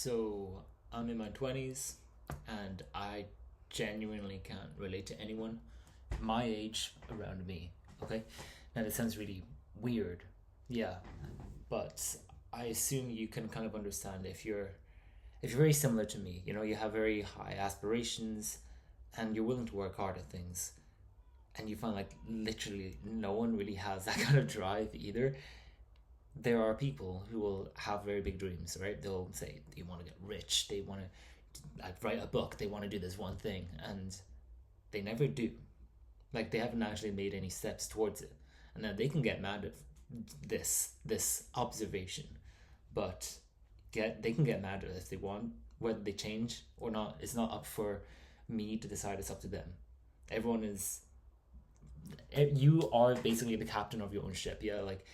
So I'm in my 20s and I genuinely can't relate to anyone my age around me. Okay? Now that sounds really weird. Yeah. But I assume you can kind of understand if you're very similar to me, you have very high aspirations and you're willing to work hard at things and you find like literally no one really has that kind of drive either. There are people who will have very big dreams, right? They'll say they want to get rich, they want to like write a book, they want to do this one thing, and they never do. Like they haven't actually made any steps towards it, and then they can get mad at this observation, but they can get mad at it if they want. Whether they change or not, it's not up for me to decide. It's up to them. Everyone is You are basically the captain of your own ship. Yeah, like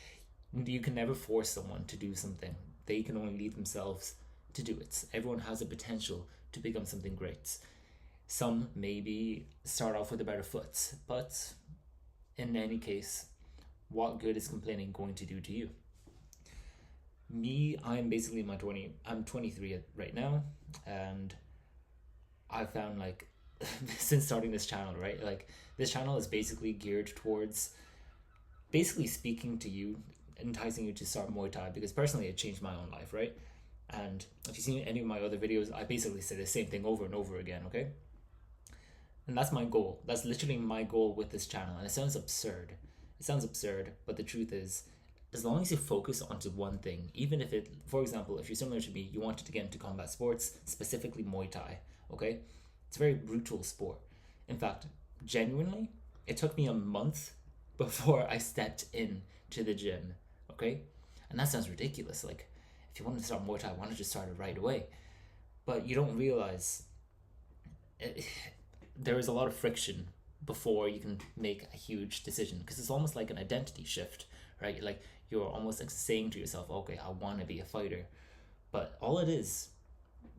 you can never force someone to do something. They can only lead themselves to do it. Everyone has a potential to become something great. Some maybe start off with a better foot, but in any case, what good is complaining going to do to you? Me, I'm basically in my 20, I'm 23 right now, and I found like since starting this channel, right? Like this channel is basically geared towards basically speaking to you, enticing you to start Muay Thai because personally it changed my own life, right? And if you've seen any of my other videos, I basically say the same thing over and over again, okay? And that's my goal. That's literally my goal with this channel. And it sounds absurd. It sounds absurd, but the truth is, as long as you focus onto one thing, even if it, for example, if you're similar to me, you wanted to get into combat sports, specifically Muay Thai, okay? It's a very brutal sport. In fact, genuinely, it took me a month before I stepped in to the gym, okay? And that sounds ridiculous. Like, if you want to start Muay Thai, why not just start it right away? But you don't realize it, there is a lot of friction before you can make a huge decision because it's almost like an identity shift, right? Like you're almost like saying to yourself, okay, I want to be a fighter. But all it is,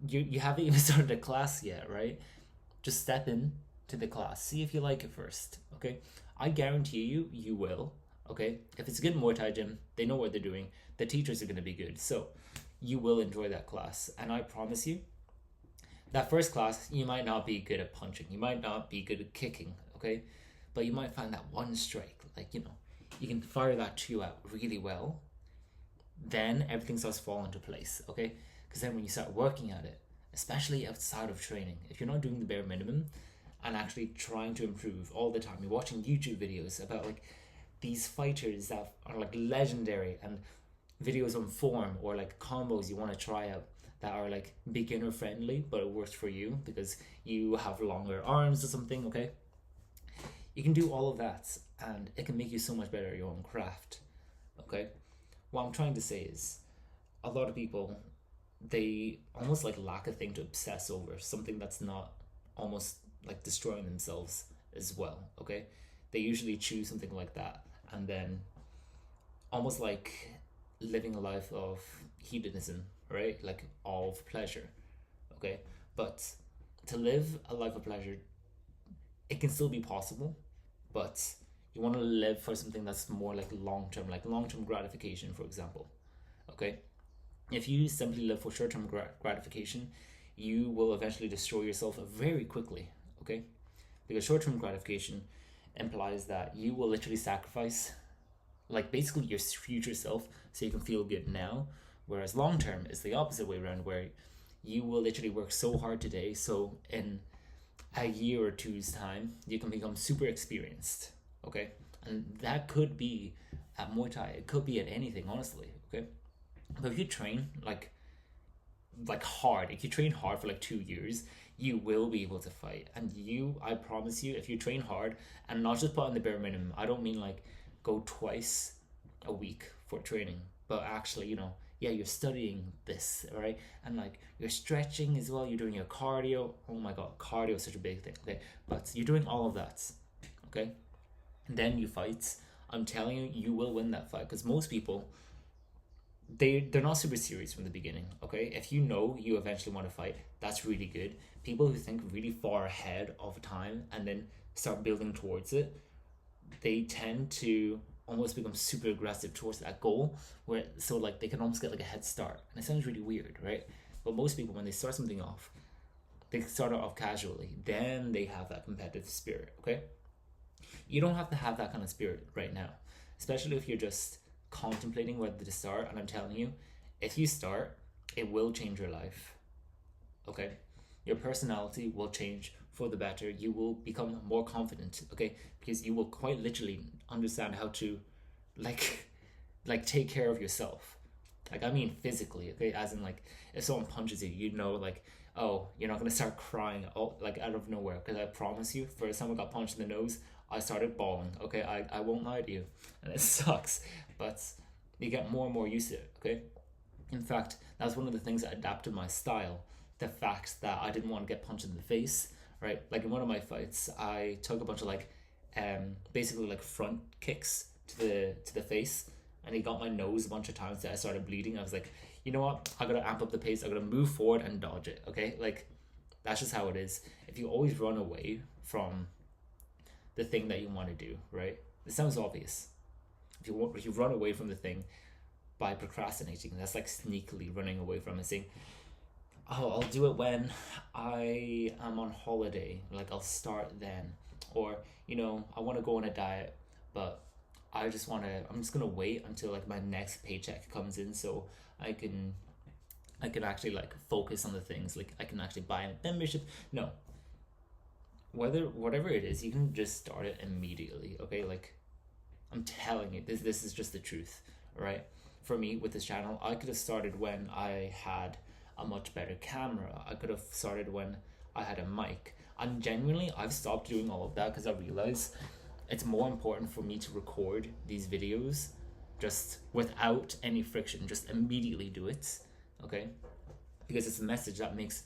you haven't even started a class yet, right? Just step in to the class. See if you like it first, okay? I guarantee you will, okay? If it's a good Muay Thai gym, they know what they're doing. The teachers are going to be good. So you will enjoy that class. And I promise you, that first class, you might not be good at punching. You might not be good at kicking, okay? But you might find that one strike, like, you can fire that two out really well. Then everything starts to fall into place, okay? Because then when you start working at it, especially outside of training, if you're not doing the bare minimum and actually trying to improve all the time, you're watching YouTube videos about like these fighters that are like legendary and videos on form or like combos you want to try out that are like beginner friendly but it works for you because you have longer arms or something, okay? You can do all of that and it can make you so much better at your own craft, okay? What I'm trying to say is a lot of people, they almost like lack a thing to obsess over, something that's not almost like destroying themselves as well, okay? They usually choose something like that and then almost like living a life of hedonism, right? Like of pleasure, okay? But to live a life of pleasure, it can still be possible, but you want to live for something that's more like long term gratification, for example, okay? If you simply live for short term gratification, you will eventually destroy yourself very quickly, okay? Because short term gratification implies that you will literally sacrifice like basically your future self so you can feel good now, whereas long term is the opposite way around where you will literally work so hard today so in a year or two's time you can become super experienced, okay? And that could be at Muay Thai, it could be at anything, honestly, okay? But if you train like hard, if you train hard for like 2 years, you will be able to fight. And I promise you, if you train hard and not just put on the bare minimum, I don't mean like go twice a week for training, but actually, yeah, you're studying this, right? And like you're stretching as well, you're doing your cardio. Oh my god, cardio is such a big thing, okay? But you're doing all of that, okay? And then you fight. I'm telling you, you will win that fight because most people, they're not super serious from the beginning, okay? If you know you eventually want to fight, that's really good. People who think really far ahead of time and then start building towards it, they tend to almost become super aggressive towards that goal where so like they can almost get like a head start, and it sounds really weird, right? But most people, when they start something off, they start it off casually. Then they have that competitive spirit, okay? You don't have to have that kind of spirit right now, especially if you're just contemplating whether to start. And I'm telling you, if you start, it will change your life, okay? Your personality will change for the better. You will become more confident, okay? Because you will quite literally understand how to, like, take care of yourself. Like, I mean physically, okay? As in, like, if someone punches you, you know, like, oh, you're not gonna start crying, oh, like, out of nowhere. Because I promise you, first time I got punched in the nose, I started bawling, okay? I won't lie to you. And it sucks, but you get more and more used to it, okay? In fact, that's one of the things that adapted my style. The fact that I didn't want to get punched in the face, right? Like, in one of my fights, I took a bunch of, like, basically, like, front kicks to the face, and he got my nose a bunch of times that I started bleeding. I was like, you know what? I gotta amp up the pace. I gotta move forward and dodge it, okay? Like, that's just how it is. If you always run away from the thing that you want to do, right? It sounds obvious. If you run away from the thing by procrastinating, that's like sneakily running away from it, saying, oh, I'll do it when I am on holiday, like I'll start then. Or, you know, I want to go on a diet, but I'm just gonna wait until like my next paycheck comes in so I can actually like focus on the things, like I can actually buy a membership. No, whatever it is, you can just start it immediately, okay? Like, I'm telling you, this is just the truth, right? For me, with this channel, I could have started when I had a much better camera. I could have started when I had a mic. And genuinely, I've stopped doing all of that because I realize it's more important for me to record these videos just without any friction, just immediately do it, okay? Because it's a message that makes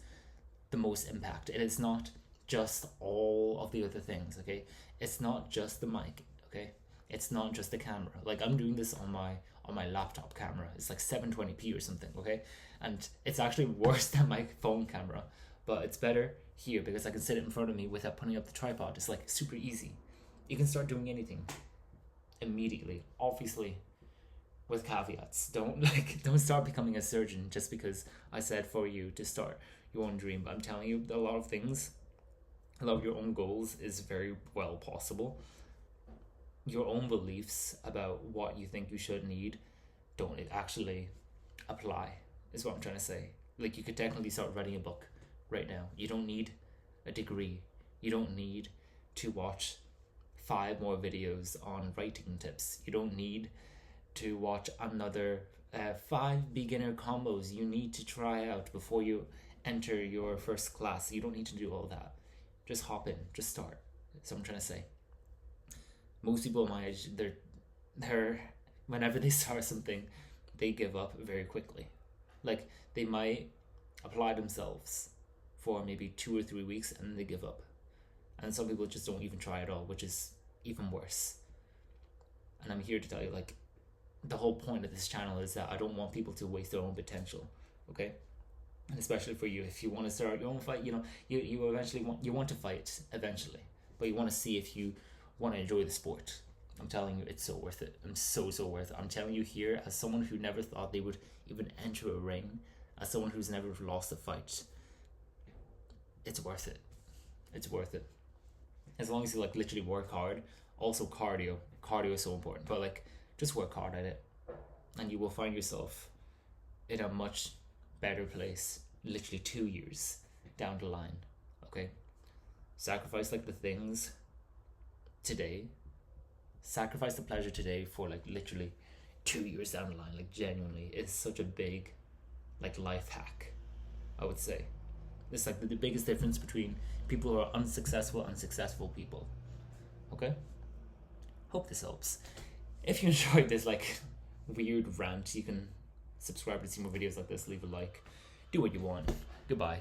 the most impact. And it's not just all of the other things, okay? It's not just the mic, okay? It's not just the camera. Like, I'm doing this on my laptop camera. It's like 720p or something, okay? And it's actually worse than my phone camera, but it's better here because I can sit it in front of me without putting up the tripod. It's like super easy. You can start doing anything immediately, obviously with caveats. Don't start becoming a surgeon just because I said for you to start your own dream. But I'm telling you, a lot of things, a lot of your own goals is very well possible. Your own beliefs about what you think you should need don't actually apply, is what I'm trying to say. Like, you could technically start writing a book right now. You don't need a degree. You don't need to watch 5 more videos on writing tips. You don't need to watch another 5 beginner combos you need to try out before you enter your first class. You don't need to do all that. Just hop in, just start. That's what I'm trying to say. Most people my age, they're whenever they start something, they give up very quickly. Like, they might apply themselves for maybe 2 or 3 weeks and then they give up. And some people just don't even try at all, which is even worse. And I'm here to tell you, like, the whole point of this channel is that I don't want people to waste their own potential, okay? And especially for you, if you want to start your own fight, you know, you eventually want to fight eventually, but you want to see if you want to enjoy the sport. I'm telling you, it's so worth it. I'm so worth it. I'm telling you here, as someone who never thought they would even enter a ring, as someone who's never lost a fight, it's worth it. It's worth it. As long as you like literally work hard. Also cardio is so important, but like, just work hard at it and you will find yourself in a much better place literally 2 years down the line, okay? Sacrifice like the things today, sacrifice the pleasure today for like literally 2 years down the line. Like, genuinely, it's such a big like life hack, I would say. It's like the biggest difference between people who are unsuccessful and successful people, okay? Hope this helps. If you enjoyed this like weird rant, you can subscribe to see more videos like this, leave a like, do what you want. Goodbye.